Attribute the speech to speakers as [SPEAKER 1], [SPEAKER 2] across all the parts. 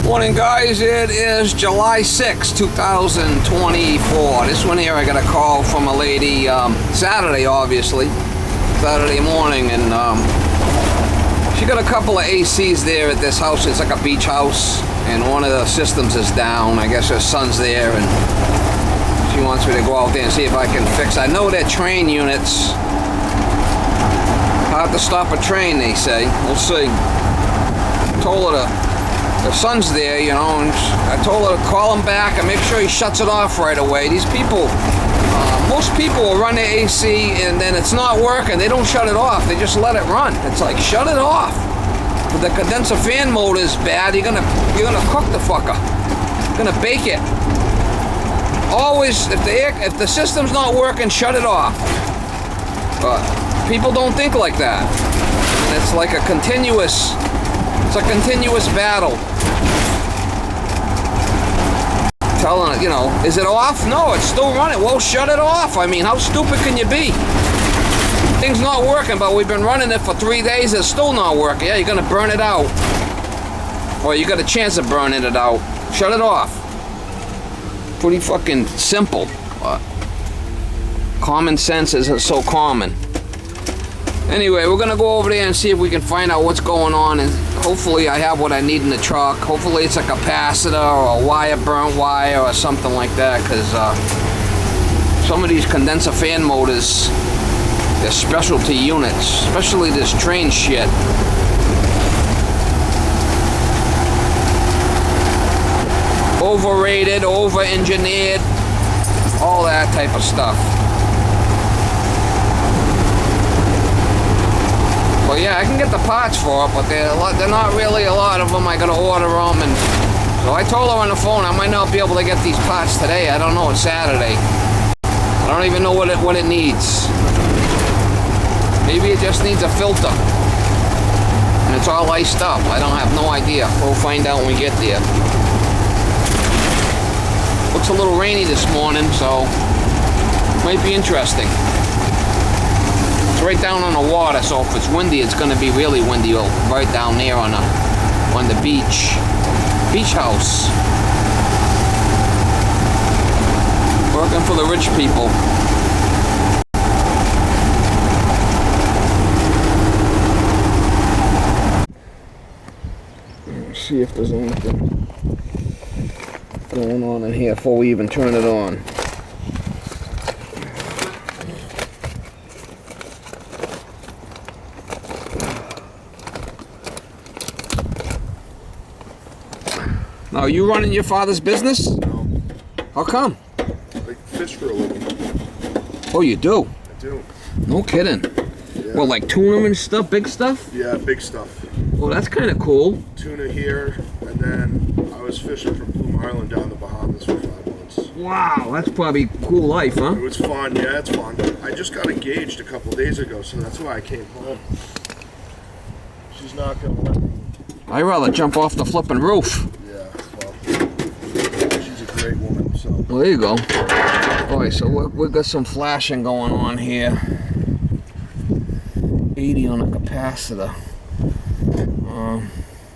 [SPEAKER 1] Morning guys, it is July 6, 2024. This one here I got a call from a lady Saturday, obviously. Saturday morning, and she got a couple of ACs there at this house. It's like a beach house, and one of the systems is down. I guess her son's there, and she wants me to go out there and see if I can fix it. I know they're train units. Hard to stop a train, they say. We'll see. I told her the son's there, you know, and I told her to call him back and make sure he shuts it off right away. These people, most people will run their AC and then it's not working. They don't shut it off. They just let it run. It's like, shut it off. If the condenser fan motor is bad, you're gonna cook the fucker. You're gonna bake it. Always, if the system's not working, shut it off. But people don't think like that. And it's like a continuous battle. Telling it, you know, is it off? No, it's still running. Well, shut it off. I mean, how stupid can you be? Thing's not working, but we've been running it for 3 days. It's still not working. Yeah, you're gonna burn it out. Or you got a chance of burning it out. Shut it off. Pretty fucking simple. Common sense isn't so common. Anyway, we're gonna go over there and see if we can find out what's going on, and hopefully I have what I need in the truck. Hopefully it's a capacitor or a wire, burnt wire or something like that, because some of these condenser fan motors, they're specialty units, especially this train shit. Overrated, over-engineered, all that type of stuff. Well, yeah, I can get the parts for it, but they're not really a lot of them. I gotta order them, and so I told her on the phone I might not be able to get these parts today. I don't know, it's Saturday. I don't even know what it needs. Maybe it just needs a filter, and it's all iced up. I don't have no idea. We'll find out when we get there. Looks a little rainy this morning, so might be interesting. It's right down on the water, so if it's windy, it's going to be really windy right down there on the beach house. Working for the rich people. Let's see if there's anything going on in here before we even turn it on. Now, are you running your father's business?
[SPEAKER 2] No.
[SPEAKER 1] How come?
[SPEAKER 2] I fish for a living.
[SPEAKER 1] Oh, you do?
[SPEAKER 2] I do.
[SPEAKER 1] No kidding.
[SPEAKER 2] Yeah.
[SPEAKER 1] Well, like tuna and stuff, big stuff?
[SPEAKER 2] Yeah, big stuff.
[SPEAKER 1] Well, that's kind of cool.
[SPEAKER 2] Tuna here, and then I was fishing from Bloom Island down the Bahamas for 5 months.
[SPEAKER 1] Wow, that's probably cool life, huh?
[SPEAKER 2] It was fun, yeah, it's fun. I just got engaged a couple days ago, so that's why I came home. She's not gonna let me.
[SPEAKER 1] I'd rather jump off the flipping roof.
[SPEAKER 2] Yeah, well, she's a great woman, so.
[SPEAKER 1] Well, there you go. Alright, so we've got some flashing going on here. 80 on a capacitor.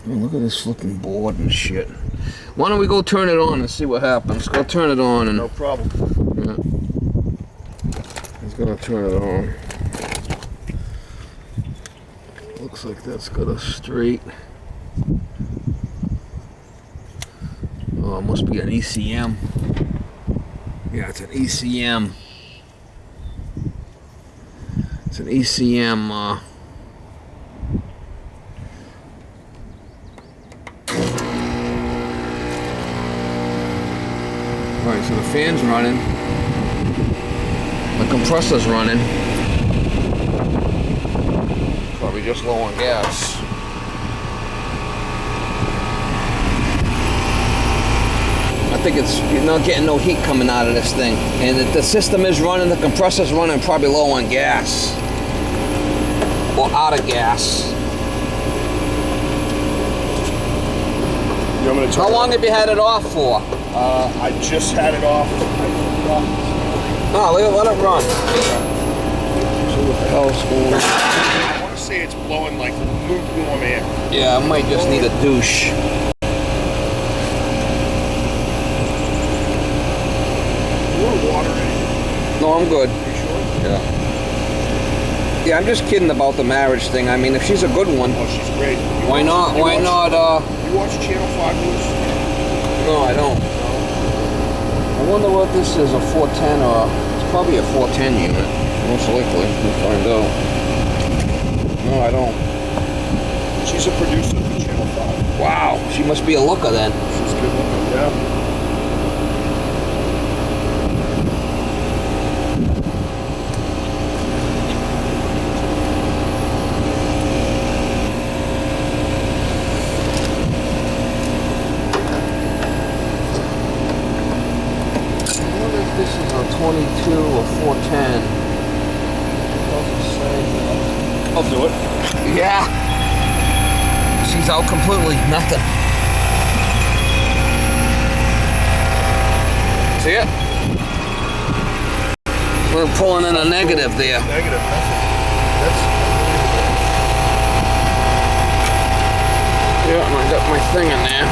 [SPEAKER 1] Look at this flipping board and shit. Why don't we go turn it on and see what happens? Go turn it on and...
[SPEAKER 2] No problem.
[SPEAKER 1] Yeah. He's gonna turn it on. Looks like that's got a straight... Oh, it must be an ECM. Yeah, it's an ECM. It's an ECM, Alright, so the fan's running. The compressor's running. Probably just low on gas. I think you're not getting no heat coming out of this thing. And the system is running, the compressor's running, probably low on gas. Or out of gas.
[SPEAKER 2] You want me to turn
[SPEAKER 1] How long have you had it off for?
[SPEAKER 2] I just had it off.
[SPEAKER 1] No, let it run. See what the hell's going on.
[SPEAKER 2] I want to say it's blowing like lukewarm air.
[SPEAKER 1] Yeah, I might just need a douche. good.
[SPEAKER 2] You sure?
[SPEAKER 1] Yeah. Yeah, I'm just kidding about the marriage thing. I mean, if she's a good one,
[SPEAKER 2] Oh, she's great.
[SPEAKER 1] why not?
[SPEAKER 2] You watch Channel 5 News?
[SPEAKER 1] No, I don't. I wonder what this is, a 410 or it's probably a 410 unit. Most likely. We'll find out. No, I don't.
[SPEAKER 2] She's a producer for Channel 5.
[SPEAKER 1] Wow, she must be a looker then.
[SPEAKER 2] She's good looking, yeah.
[SPEAKER 1] This is a 22 or 410.
[SPEAKER 2] I'll do it.
[SPEAKER 1] Yeah. She's out completely. Nothing. See it? We're pulling in a negative there.
[SPEAKER 2] Negative, nothing.
[SPEAKER 1] Yeah, and I got my thing in there.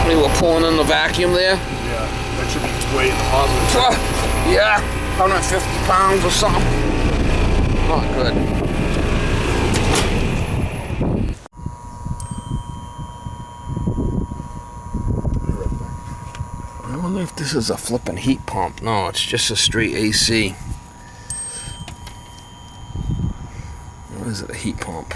[SPEAKER 1] We were pulling in the vacuum there.
[SPEAKER 2] Yeah, that should be way in the positive.
[SPEAKER 1] Yeah, 150 pounds or something. Not good. I wonder if this is a flipping heat pump. No, it's just a straight AC. Or is it a heat pump?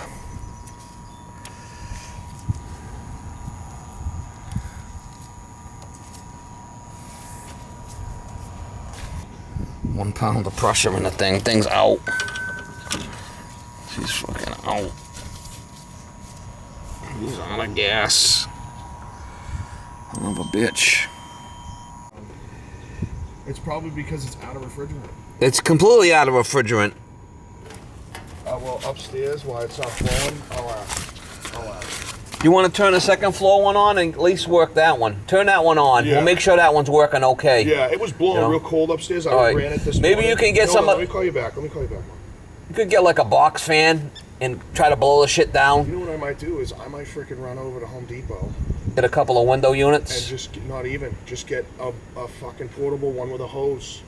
[SPEAKER 1] £1 pound of pressure in the thing. Thing's out. She's fucking out. He's on a gas. Son of a bitch.
[SPEAKER 2] It's probably because it's out of refrigerant.
[SPEAKER 1] It's completely out of refrigerant.
[SPEAKER 2] Well, upstairs, while it's not flowing, I'll ask.
[SPEAKER 1] You want to turn the second floor one on and at least work that one? Turn that one on.
[SPEAKER 2] Yeah.
[SPEAKER 1] We'll make sure that one's working okay.
[SPEAKER 2] Yeah, it was blowing real cold upstairs. I ran it this
[SPEAKER 1] Maybe
[SPEAKER 2] morning.
[SPEAKER 1] you can get some.
[SPEAKER 2] Let me call you back. Let me call you back.
[SPEAKER 1] You could get like a box fan and try to blow the shit down.
[SPEAKER 2] You know what I might do is I might freaking run over to Home Depot.
[SPEAKER 1] Get a couple of window
[SPEAKER 2] And
[SPEAKER 1] units.
[SPEAKER 2] just get a fucking portable one with a hose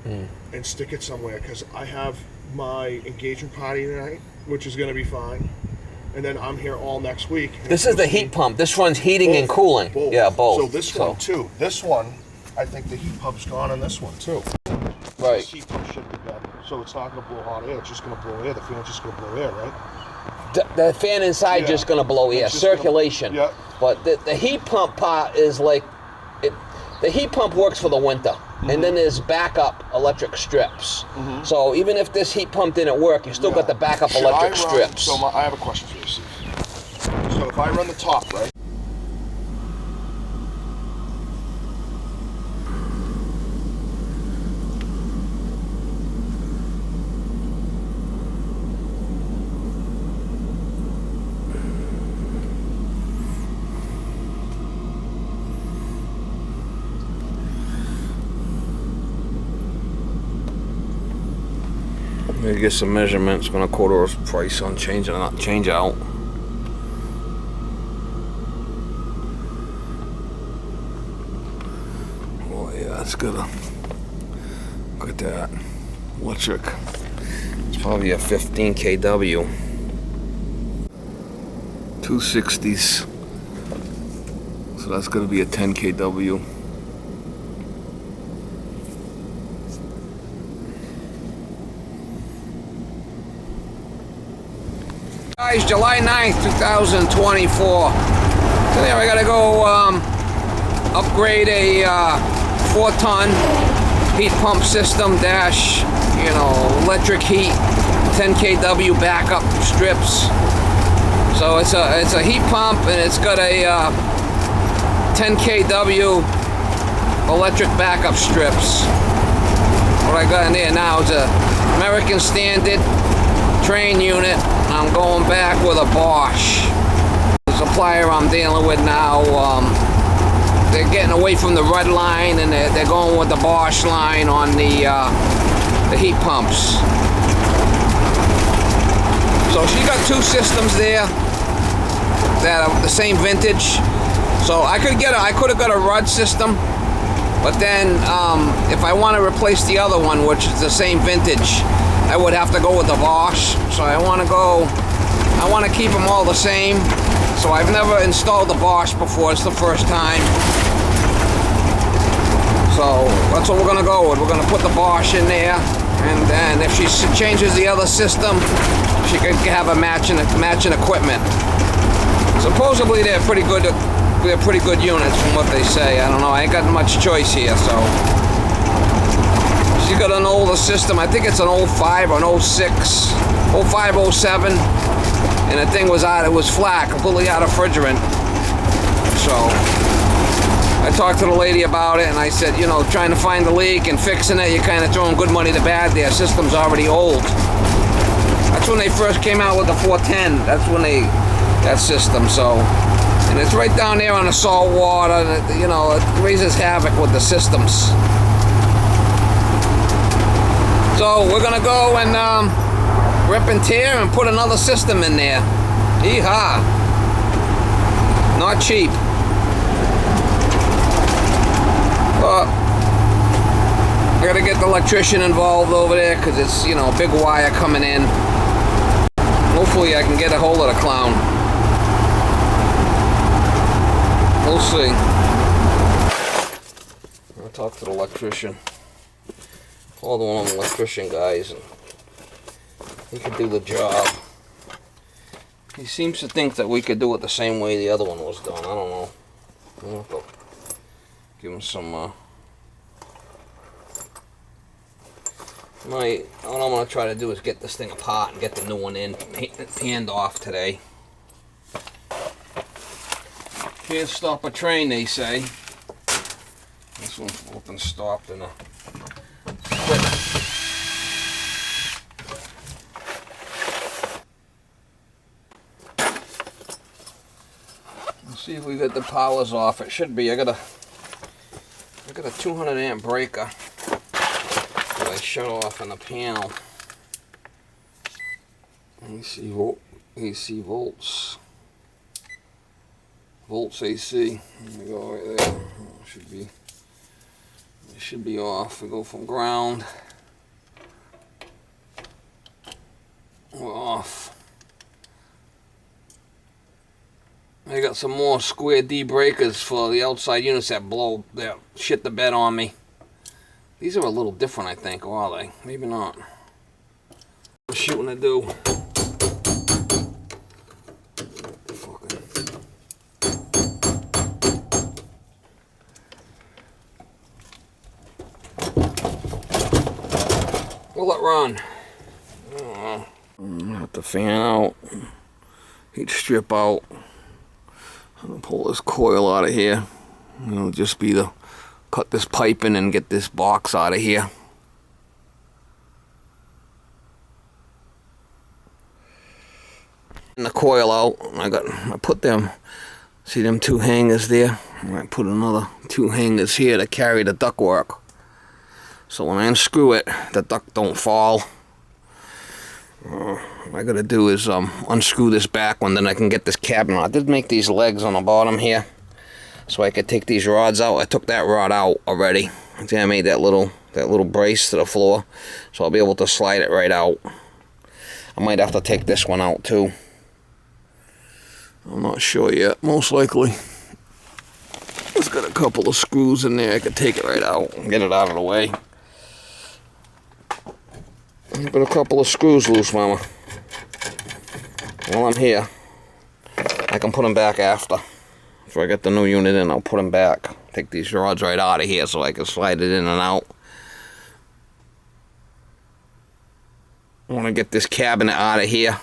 [SPEAKER 2] and stick it somewhere, because I have my engagement party tonight, which is going to be fine. And then I'm here all next week.
[SPEAKER 1] This is the heat pump. This runs heating and cooling.
[SPEAKER 2] Both.
[SPEAKER 1] Yeah, both.
[SPEAKER 2] So this one too. This one, I think the heat pump's gone on this one too.
[SPEAKER 1] Right.
[SPEAKER 2] This heat pump should be done. So it's not going to blow hot air. It's just going to blow air. The fan's just going to blow air, right?
[SPEAKER 1] The fan inside just going to blow air. Circulation.
[SPEAKER 2] Yeah.
[SPEAKER 1] But the heat pump part is like, the heat pump works for the winter. And then there's backup electric strips. So even if this heat pump didn't work, you still got the backup electric strips.
[SPEAKER 2] I have a question for you, Steve. So if I run the top, right?
[SPEAKER 1] Maybe get some measurements. Gonna quote our price on changing, not change out. Oh yeah, that's good. Look at that. Electric. It's probably a 15 kW. 260s. So that's gonna be a 10 kW. Guys, July 9th, 2024. Today I gotta go upgrade a 4-ton heat pump system dash, electric heat, 10 kW backup strips. So it's a heat pump and it's got a 10 kW electric backup strips. What I got in there now is a American Standard train unit. I'm going back with a Bosch. The supplier I'm dealing with now, they're getting away from the red line and they're going with the Bosch line on the heat pumps. So she got 2 systems there that are the same vintage. So I could have got a Rudd system But then, if I want to replace the other one, which is the same vintage, I would have to go with the Bosch. So I want to keep them all the same. So I've never installed the Bosch before. It's the first time. So that's what we're gonna go with. We're gonna put the Bosch in there, and then if she changes the other system, she could have a matching equipment. Supposedly they're pretty good. They're pretty good units from what they say. I don't know. I ain't got much choice here, so she's got an older system. I think it's an 05 or an 06, 05, 07, and the thing was out. It was flat, completely out of refrigerant. So I talked to the lady about it, and I said, you know, trying to find the leak and fixing it, you're kind of throwing good money to bad. Their system's already old. That's when they first came out with the 410. That's when that system. So, and it's right down there on the salt water. And you know, it raises havoc with the systems. So we're gonna go and rip and tear and put another system in there. Yeehaw! Not cheap. But I gotta get the electrician involved over there because it's, you know, a big wire coming in. Hopefully I can get a hold of the clown. We'll see. I'll talk to the electrician. Call one of the electrician guys and he could do the job. He seems to think that we could do it the same way the other one was done. I don't know. We'll have to give him some, what I'm going to try to do is get this thing apart and get the new one in, panned off today. Can't stop a train, they say. This one's open stopped in a quick. Let's see if we get the powers off. It should be. I got a 200 amp breaker that I shut off in the panel. AC volts. Volts AC. There we go right there. It should be off. We go from ground. We're off. I got some more square D breakers for the outside units that shit the bed on me. These are a little different, I think, or are they? Maybe not. What's shooting to do? We'll let run. I'm gonna have to fan out. Heat strip out. I'm gonna pull this coil out of here. It'll just be to cut this pipe in and get this box out of here. And the coil out. I put them. See them two hangers there? I put another two hangers here to carry the ductwork. So when I unscrew it, the duct don't fall. What I gotta do is unscrew this back one, then I can get this cabinet. I did make these legs on the bottom here, so I could take these rods out. I took that rod out already. See, I made that little brace to the floor, so I'll be able to slide it right out. I might have to take this one out too. I'm not sure yet. Most likely. It's got a couple of screws in there. I could take it right out and get it out of the way. But a couple of screws loose, mama. While I'm here, I can put them back after. If I get the new unit in, I'll put them back. Take these rods right out of here so I can slide it in and out. I want to get this cabinet out of here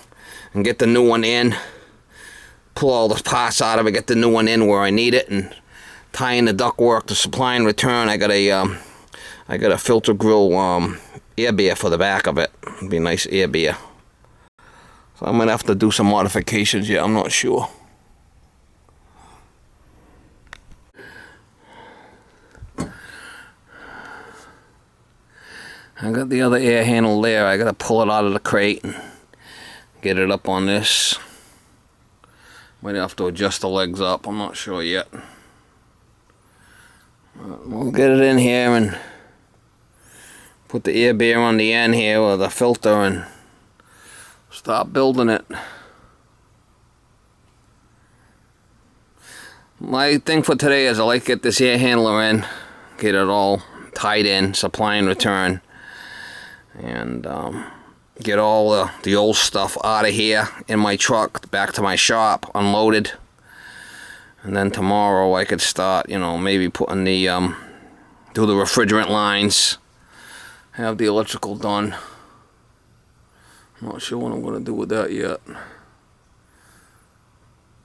[SPEAKER 1] and get the new one in. Pull all the parts out of it, get the new one in where I need it, and tie in the ductwork to supply and return. I got a filter grill air beer for the back of it. It'd be a nice air beer. So I'm gonna have to do some modifications yet. I'm not sure. I got the other air handle there. I gotta pull it out of the crate and get it up on this. Might have to adjust the legs up. I'm not sure yet. We'll get it in here and put the air beer on the end here with a filter and start building it. My thing for today is I like to get this air handler in, get it all tied in, supply and return, and get all the old stuff out of here in my truck, back to my shop, unloaded. And then tomorrow I could start, you know, maybe putting the, do the refrigerant lines, have the electrical done. I'm not sure what I'm going to do with that yet.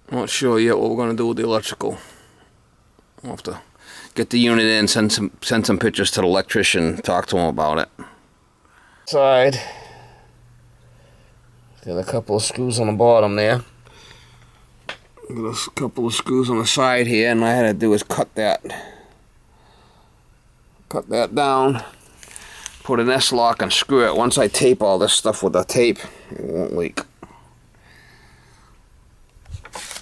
[SPEAKER 1] Not sure yet what we're going to do with the electrical. I'll have to get the unit in, send some pictures to the electrician, talk to him about it. Side. Got a couple of screws on the bottom there. Got a couple of screws on the side here, and all I had to do is cut that down, put an S-lock and screw it. Once I tape all this stuff with the tape, it won't leak.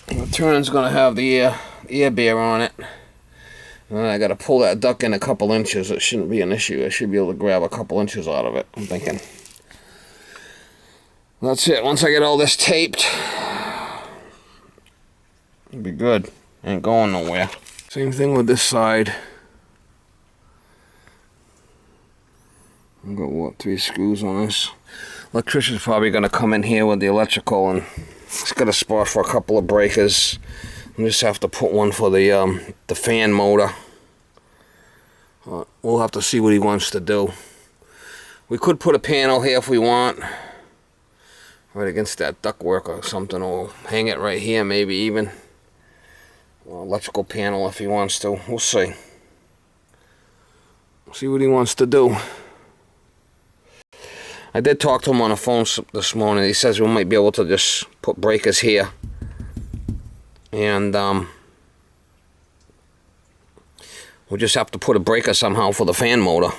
[SPEAKER 1] The turn's gonna have the air beer on it. And then I gotta pull that duct in a couple inches. It shouldn't be an issue. I should be able to grab a couple inches out of it, I'm thinking. That's it. Once I get all this taped, it'll be good. Ain't going nowhere. Same thing with this side. I've got, what, 3 screws on this. Electrician's probably gonna come in here with the electrical, and it's got a spot for a couple of breakers. I just have to put one for the fan motor. We'll have to see what he wants to do. We could put a panel here if we want, right against that ductwork or something, or hang it right here maybe even. Or electrical panel if he wants to. We'll see. See what he wants to do. I did talk to him on the phone this morning. He says we might be able to just put breakers here. And we'll just have to put a breaker somehow for the fan motor.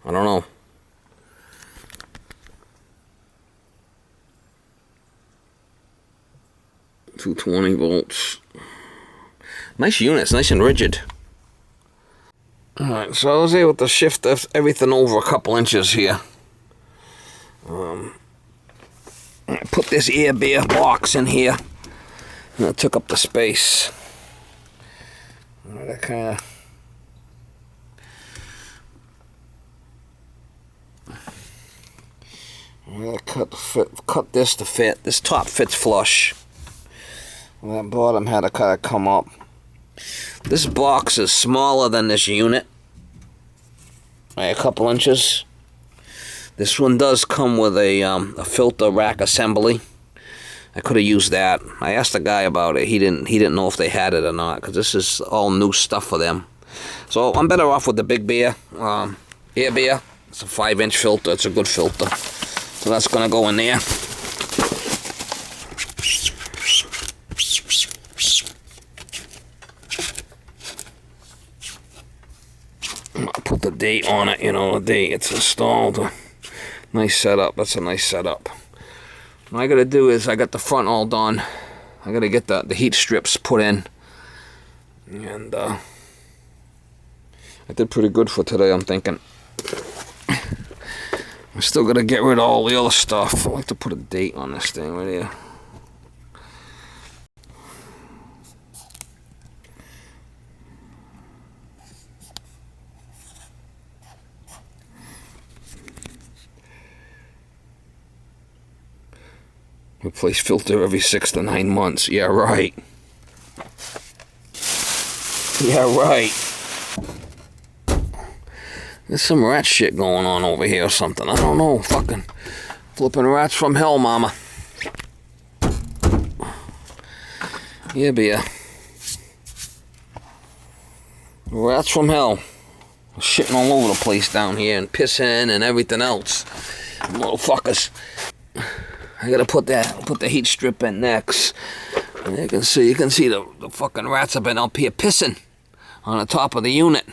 [SPEAKER 1] I don't know. $220 volts. Nice units, nice and rigid. Alright, so I was able to shift everything over a couple inches here. I put this air beer box in here, and it took up the space. That kind of. I'm gonna cut this to fit. This top fits flush. And that bottom had to kind of come up. This box is smaller than this unit by a couple inches. This one does come with a filter rack assembly. I could have used that. I asked the guy about it. He didn't know if they had it or not, because this is all new stuff for them. So I'm better off with the big beer, air beer. It's a 5-inch filter. It's a good filter. So that's gonna go in there. I'll put the date on it, you know, the date it's installed. Nice setup. That's a nice setup. What I gotta do is, I got the front all done. I gotta get the heat strips put in. And I did pretty good for today, I'm thinking. I'm still gonna get rid of all the other stuff. I like to put a date on this thing right here. Replace filter every 6 to 9 months. Yeah, right. Yeah, right. There's some rat shit going on over here or something. I don't know. Fucking flipping rats from hell, mama. Yeah, beer. Rats from hell. Shitting all over the place down here and pissing and everything else. Motherfuckers. I gotta put the heat strip in next. And you can see the fucking rats have been up here pissing on the top of the unit.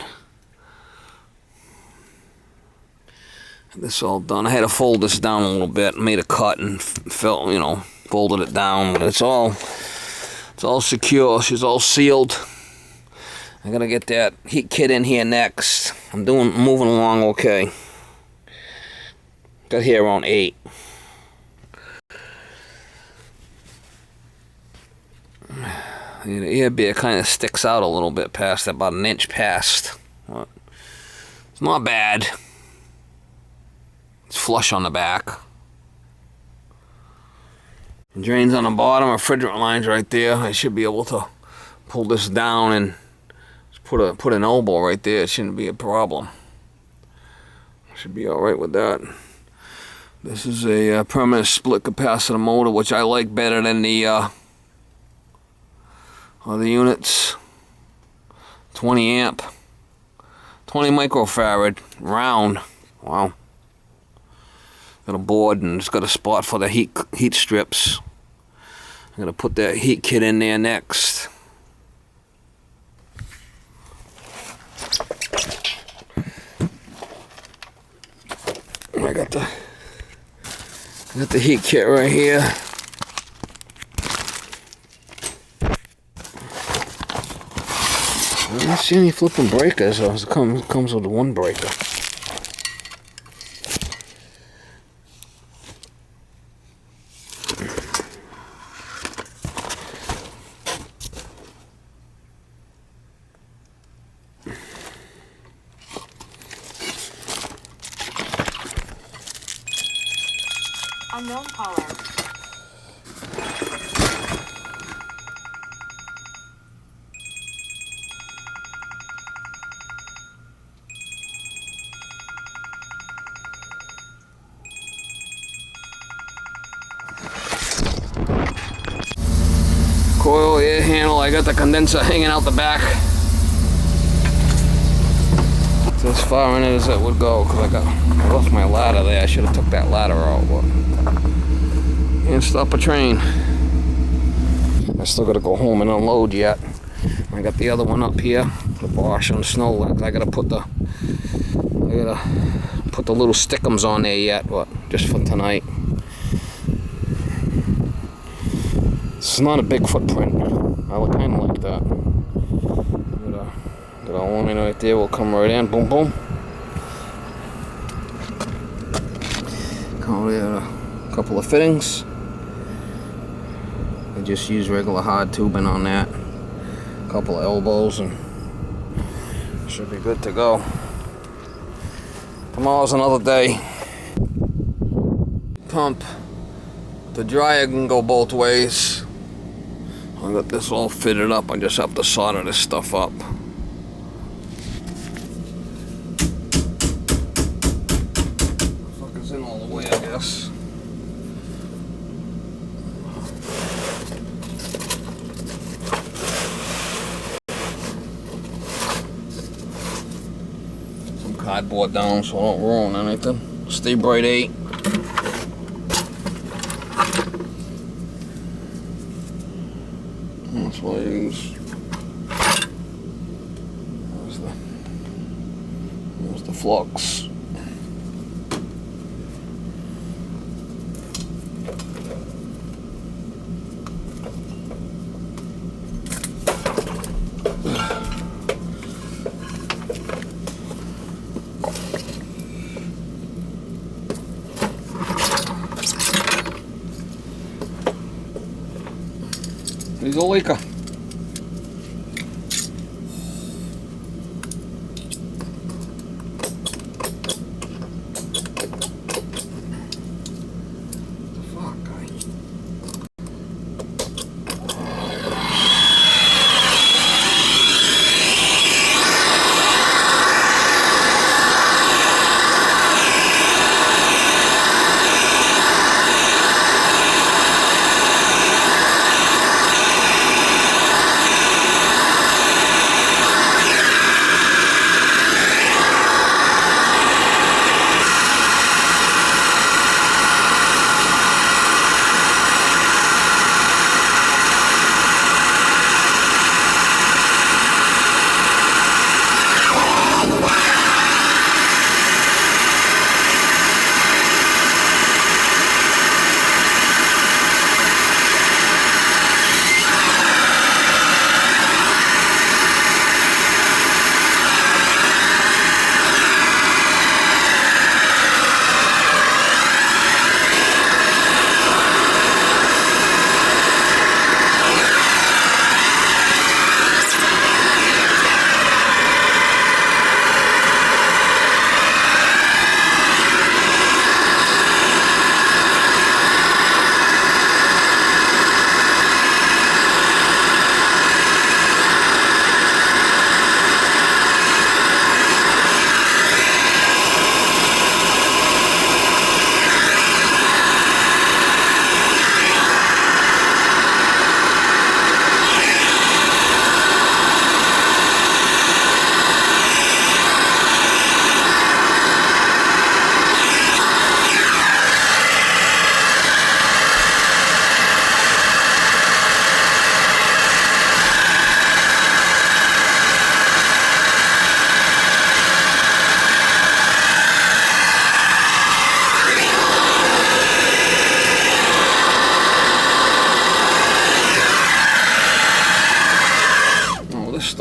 [SPEAKER 1] This all done. I had to fold this down a little bit, made a cut and folded it down. But it's all secure. She's all sealed. I gotta get that heat kit in here next. I'm moving along okay. Got here around 8. The air beer kind of sticks out a little bit past, about an inch past. But it's not bad. It's flush on the back. The drains on the bottom, refrigerant lines right there. I should be able to pull this down and put an elbow right there. It shouldn't be a problem. Should be all right with that. This is a permanent split capacitor motor, which I like better than the other units. 20 amp, 20 microfarad, round. Wow. Got a board and it's got a spot for the heat strips. I'm gonna put that heat kit in there next. I got the heat kit right here. I don't see any flipping breakers, so it comes with one breaker.
[SPEAKER 3] Unknown caller.
[SPEAKER 1] Coil air handle, I got the condenser hanging out the back. It's as far in it as it would go, because I left my ladder there. I should have took that ladder out, but can't stop a train. I still gotta go home and unload yet. I got the other one up here, the Bosch on the snow legs. I gotta put the little stickums on there yet, but just for tonight. It's not a big footprint. I kind of like that. Got a line right there. We'll come right in. Boom, boom. Come there, a couple of fittings. I just use regular hard tubing on that. A couple of elbows and should be good to go. Tomorrow's another day. Pump. The dryer can go both ways. I got this all fitted up. I just have to solder this stuff up. Fucker's in all the way, I guess. Some cardboard down so I don't ruin anything. Stay bright 8. That's what I use. There's the flux. Izolika.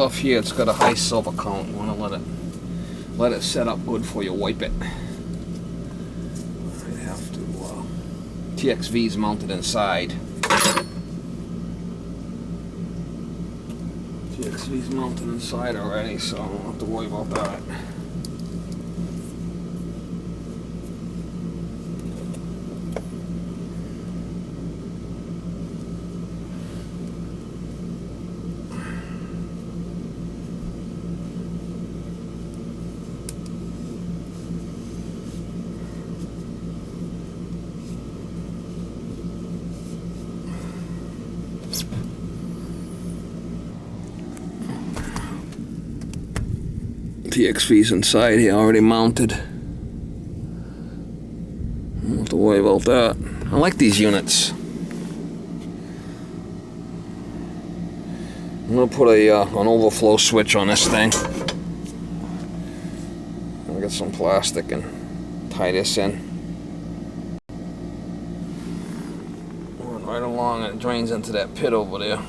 [SPEAKER 1] stuff here, it's got a high silver count. You want to let it set up good before you wipe it. I have to. TXV's mounted inside. TXV's mounted inside already, so I don't have to worry about that. TXV's inside here, already mounted. Don't have to worry about that. I like these units. I'm gonna put an overflow switch on this thing. I'll get some plastic and tie this in. Run right along, and it drains into that pit over there.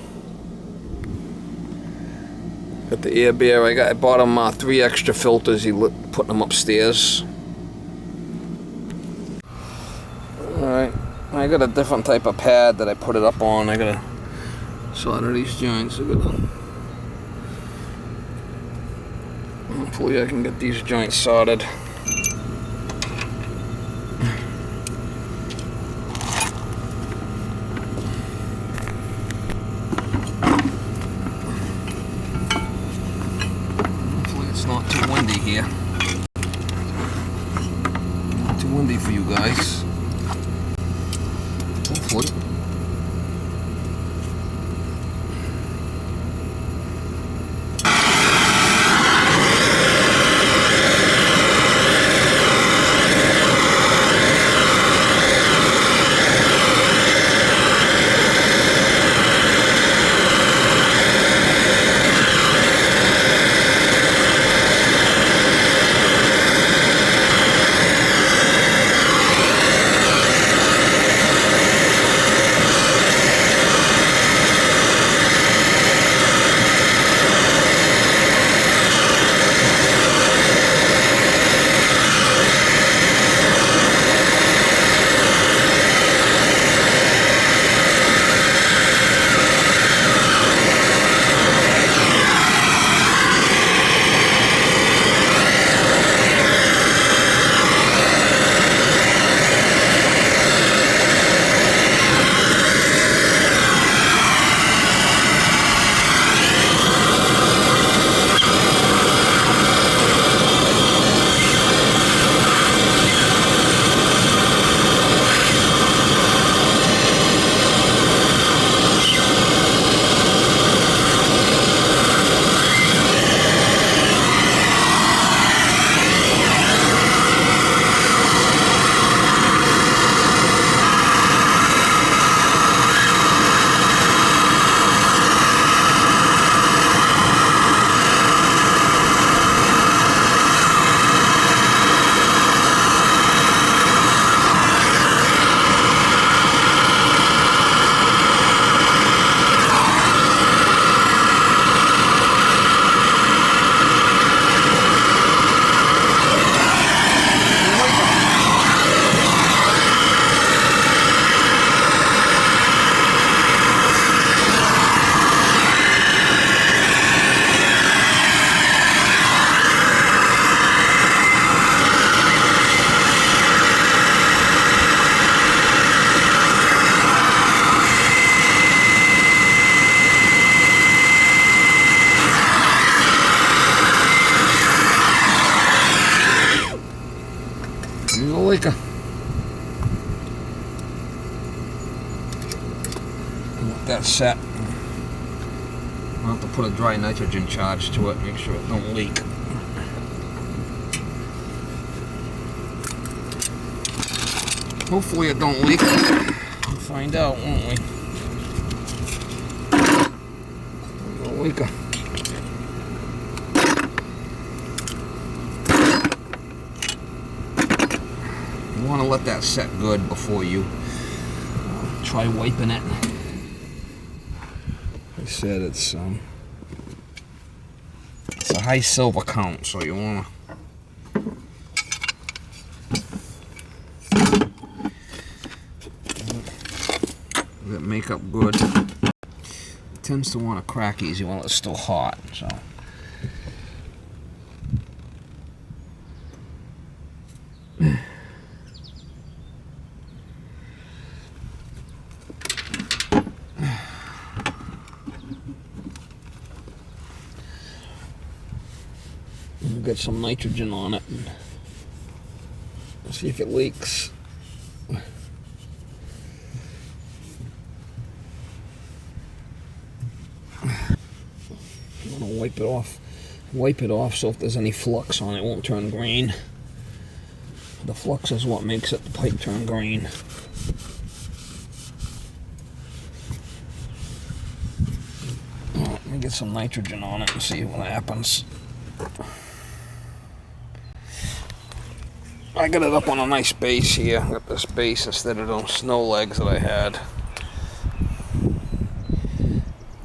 [SPEAKER 1] Got the air bear. I bought him 3 extra filters. Putting them upstairs. Alright, I got a different type of pad that I put it up on. I gotta solder these joints. Hopefully I can get these joints soldered. Not too windy here. Not too windy for you guys. Hopefully. Let that set. I'll have to put a dry nitrogen charge to it, make sure it don't leak. Hopefully it don't leak. We'll find out, won't we? It'll leak. You want to let that set good before you try wiping it. I said it's a high silver count, so you wanna let it make up good. It tends to want to crack easy while it's still hot, so. We'll get some nitrogen on it and see if it leaks. I'm gonna wipe it off so if there's any flux on it, it won't turn green. The flux is what makes the pipe turn green. Let me get some nitrogen on it and see what happens. I got it up on a nice base here. I got this base instead of those snow legs that I had.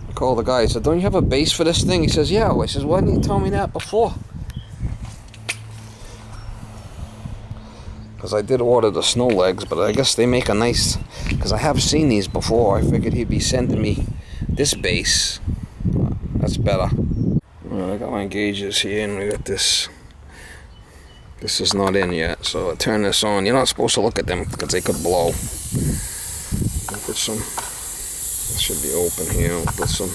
[SPEAKER 1] I called the guy, I said, don't you have a base for this thing? He says, yeah. I says, why didn't you tell me that before? Because I did order the snow legs, but I guess they make a nice, because I have seen these before. I figured he'd be sending me this base. That's better. Well, I got my gauges here and we got this. This is not in yet, so I turn this on. You're not supposed to look at them because they could blow. I'll put some, this should be open here. I'll put some.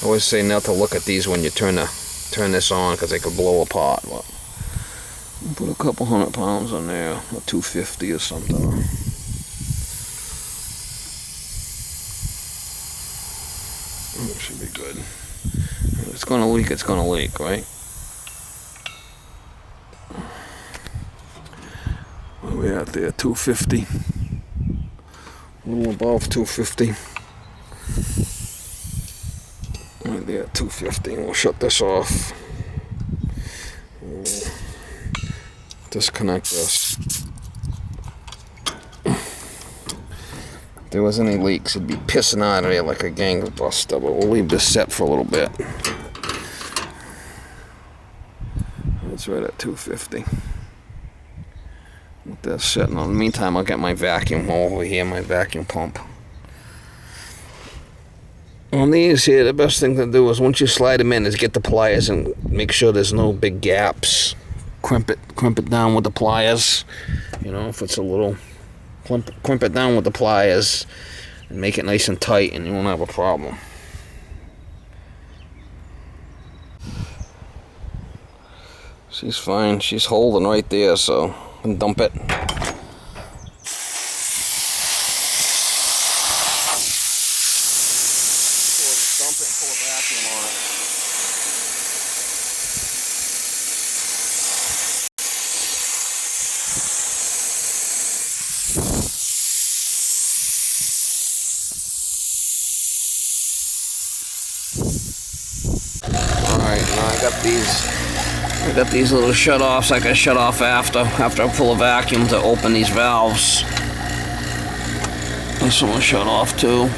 [SPEAKER 1] I always say not to look at these when you turn this on because they could blow apart. But put a couple 100 pounds on there, or 250 or something. It should be good. If it's gonna leak, it's gonna leak, right? Where we at there? 250. A little above 250. Right there, 250. We'll shut this off. Disconnect this. If there was any leaks, it'd be pissing out of there like a gangbuster, but we'll leave this set for a little bit. It's right at 250. With that setting on. In the meantime, I'll get my vacuum over here, my vacuum pump. On these here, the best thing to do is once you slide them in is get the pliers and make sure there's no big gaps. Crimp it down with the pliers. You know, if it's a little, crimp it down with the pliers and make it nice and tight and you won't have a problem. She's fine. She's holding right there, so I can dump it. I got these little shut-offs I can shut off after I pull a vacuum to open these valves. This one will shut off too.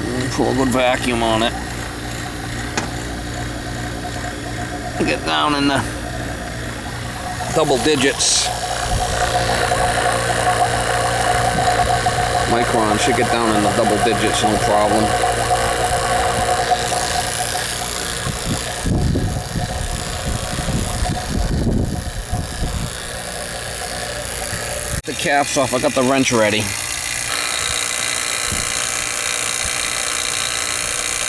[SPEAKER 1] And pull a good vacuum on it. Get down in the double digits. Micron should get down in the double digits, no problem. The caps off. I got the wrench ready.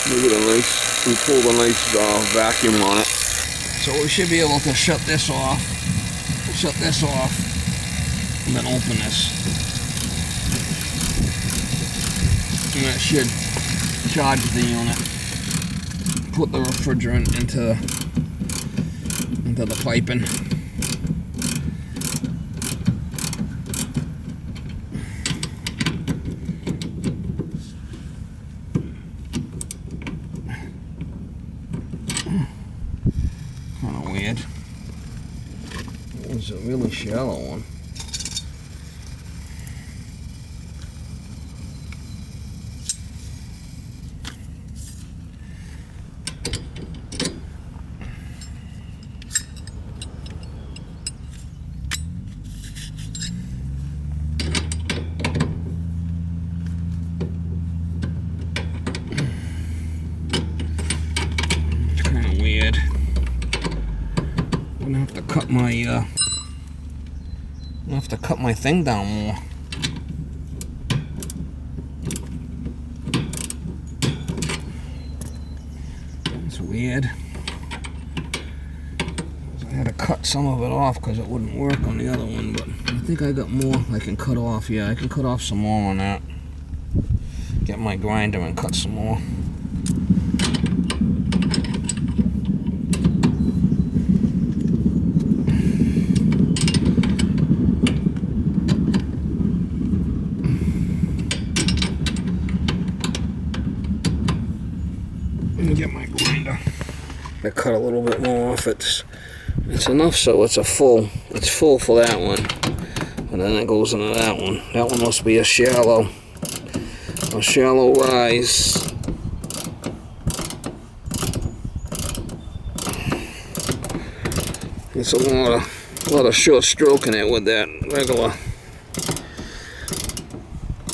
[SPEAKER 1] Look at the nice, we pulled a nice vacuum on it. So we should be able to shut this off, and then open this. And that should charge the unit. Put the refrigerant into the piping. really shallow one. It's kind of weird. I'm gonna have to cut my thing down more. That's weird. I had to cut some of it off because it wouldn't work on the other one, but I think I got more I can cut off. Yeah, I can cut off some more on that. Get my grinder and cut some more. Get my grinder. I cut a little bit more off. It's enough so it's full for that one, and then it goes into that one. That one must be a shallow rise. It's a lot of short stroking it with that regular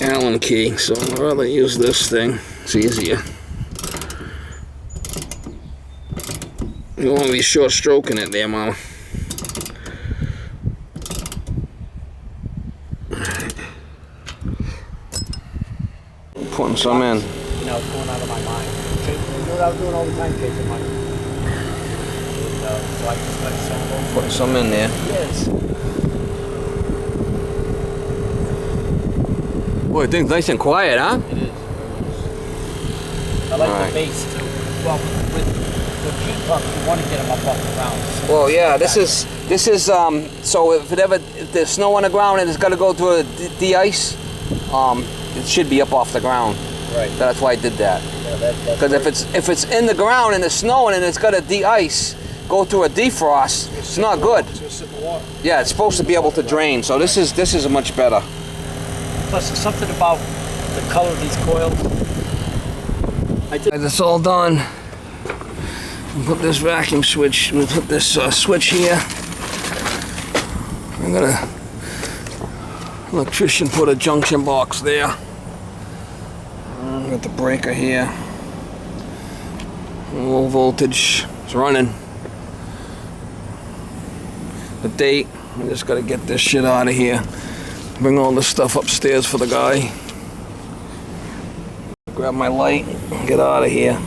[SPEAKER 1] Allen key, so I'd rather use this thing. It's easier. You want to be short stroking it there, Mama. Putting some in.
[SPEAKER 4] You know, it's going out of my mind. You know what I was doing all the time, chasing money. So I just let some go.
[SPEAKER 1] Putting some in there.
[SPEAKER 4] Yes.
[SPEAKER 1] Boy, things nice and quiet, huh?
[SPEAKER 4] It is. I like
[SPEAKER 1] Alright.
[SPEAKER 4] the bass too. Well, with heat pumps, you want to get them up off the ground.
[SPEAKER 1] Well, yeah, this is so if there's snow on the ground and it's got to go through a de-ice, it should be up off the ground.
[SPEAKER 4] Right.
[SPEAKER 1] That's why I did that.
[SPEAKER 4] Yeah,
[SPEAKER 1] Because if it's in the ground and it's snowing and it's got to de-ice, go through a defrost, it's not good.
[SPEAKER 2] It's gonna sit in the water.
[SPEAKER 1] Yeah, it's supposed to be able to drain. So this is much better.
[SPEAKER 4] Plus, there's something about the color of these coils.
[SPEAKER 1] It's all done. We'll put this vacuum switch. We'll put this switch here. I'm gonna electrician put a junction box there. Got the breaker here. Low voltage. It's running. The date. I just gotta get this shit out of here. Bring all this stuff upstairs for the guy. Grab my light and get out of here.